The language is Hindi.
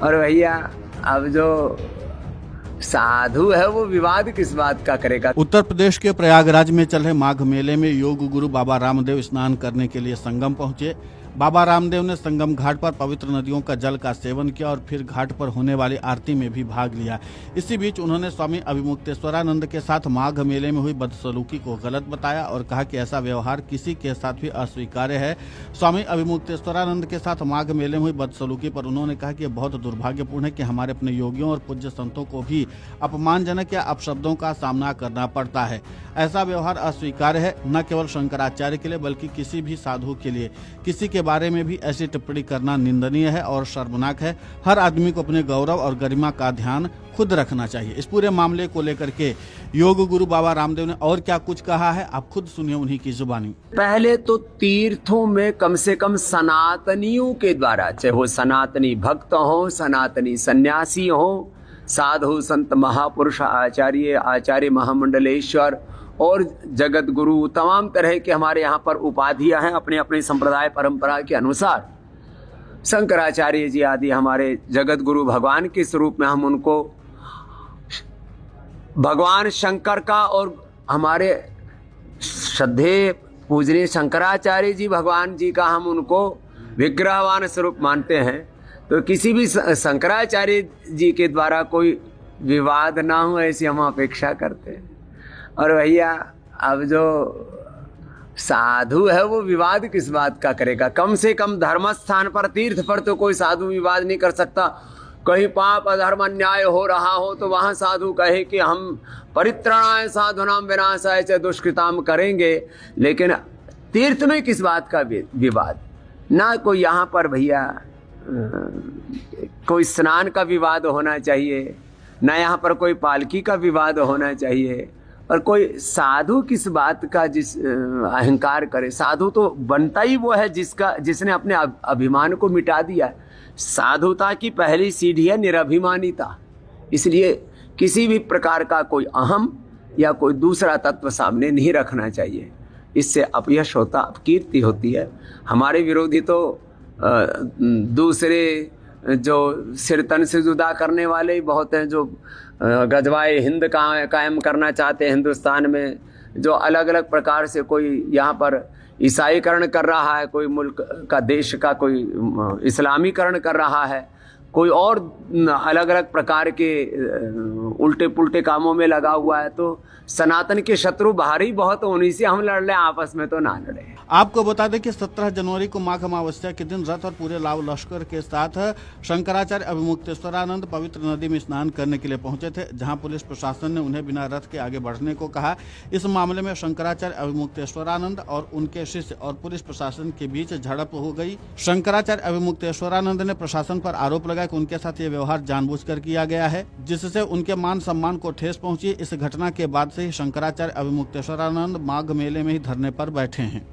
और भैया अब जो साधु है वो विवाद किस बात का करेगा। उत्तर प्रदेश के प्रयागराज में चल रहे माघ मेले में योग गुरु बाबा रामदेव स्नान करने के लिए संगम पहुंचे। बाबा रामदेव ने संगम घाट पर पवित्र नदियों का जल का सेवन किया और फिर घाट पर होने वाली आरती में भी भाग लिया। इसी बीच उन्होंने स्वामी अभिमुक्तेश्वरानंद के साथ माघ मेले में हुई बदसलूकी को गलत बताया और कहा कि ऐसा व्यवहार किसी के साथ भी अस्वीकार्य है। स्वामी अभिमुक्तेश्वरानंद के साथ माघ मेले में हुई बदसलूकी पर उन्होंने कहा कि यह बहुत दुर्भाग्यपूर्ण है कि हमारे अपने योगियों और पूज्य संतों को भी अपमानजनक या अपशब्दों का सामना करना पड़ता है। ऐसा व्यवहार अस्वीकार्य है, न केवल शंकराचार्य के लिए बल्कि किसी भी साधु के लिए। किसी के बारे में भी ऐसी टिप्पणी करना निंदनीय है और शर्मनाक है। हर आदमी को अपने गौरव और गरिमा का ध्यान खुद रखना चाहिए। इस पूरे मामले को लेकर के योग गुरु बाबा रामदेव ने और क्या कुछ कहा है, आप खुद सुनिए उन्हीं की जुबानी। पहले तो तीर्थों में कम से कम सनातनियों के द्वारा, चाहे वो सनातनी भक्त हो, सनातनी सन्यासी हो, साधु संत महापुरुष आचार्य महामंडलेश्वर और जगत गुरु, तमाम तरह के हमारे यहाँ पर उपाधियां हैं अपने अपने संप्रदाय परंपरा के अनुसार। शंकराचार्य जी आदि हमारे जगत गुरु भगवान के स्वरूप में हम उनको भगवान शंकर का और हमारे श्रद्धेय पूजनीय शंकराचार्य जी भगवान जी का हम उनको विग्रहवान स्वरूप मानते हैं। तो किसी भी शंकराचार्य जी के द्वारा कोई विवाद ना हो ऐसी हम अपेक्षा करते हैं। और भैया अब जो साधु है वो विवाद किस बात का करेगा। कम से कम धर्म स्थान पर, तीर्थ पर तो कोई साधु विवाद नहीं कर सकता। कहीं पाप अधर्म अन्याय हो रहा हो तो वहां साधु कहे कि हम परित्राणाय साधुनाम विनाशाय च दुष्कृताम करेंगे, लेकिन तीर्थ में किस बात का विवाद। ना कोई यहाँ पर भैया कोई स्नान का विवाद होना चाहिए, ना यहाँ पर कोई पालकी का विवाद होना चाहिए। और कोई साधु किस बात का जिस अहंकार करे। साधु तो बनता ही वो है जिसने अपने अभिमान को मिटा दिया। साधुता की पहली सीढ़ी है निरभिमानिता। इसलिए किसी भी प्रकार का कोई अहम या कोई दूसरा तत्व सामने नहीं रखना चाहिए। इससे अपयश होता, अपकीर्ति होती है। हमारे विरोधी तो दूसरे जो सिर तन से जुदा करने वाले ही बहुत हैं, जो गजवाए हिंद कायम करना चाहते हैं हिंदुस्तान में, जो अलग अलग प्रकार से कोई यहाँ पर ईसाईकरण कर रहा है, कोई मुल्क का देश का कोई इस्लामीकरण कर रहा है, कोई और अलग अलग प्रकार के उल्टे पुल्टे कामों में लगा हुआ है। तो सनातन के शत्रु बाहर ही बहुत, उन्हीं से हम लड़ लें, आपस में तो ना लड़े। आपको बता दें कि 17 जनवरी को माघ अमावस्या के दिन रथ और पूरे लाव लश्कर के साथ शंकराचार्य अभिमुक्तेश्वरानंद पवित्र नदी में स्नान करने के लिए पहुंचे थे, जहां पुलिस प्रशासन ने उन्हें बिना रथ के आगे बढ़ने को कहा। इस मामले में शंकराचार्य अभिमुक्तेश्वरानंद और उनके शिष्य और पुलिस प्रशासन के बीच झड़प हो गई। शंकराचार्य अभिमुक्तेश्वरानंद ने प्रशासन पर आरोप लगाया कि उनके साथ ये व्यवहार जानबूझकर किया गया है, जिससे उनके मान सम्मान को ठेस पहुंची। इस घटना के बाद से ही शंकराचार्य अभिमुक्तेश्वरानंद माघ मेले में ही धरने पर बैठे हैं।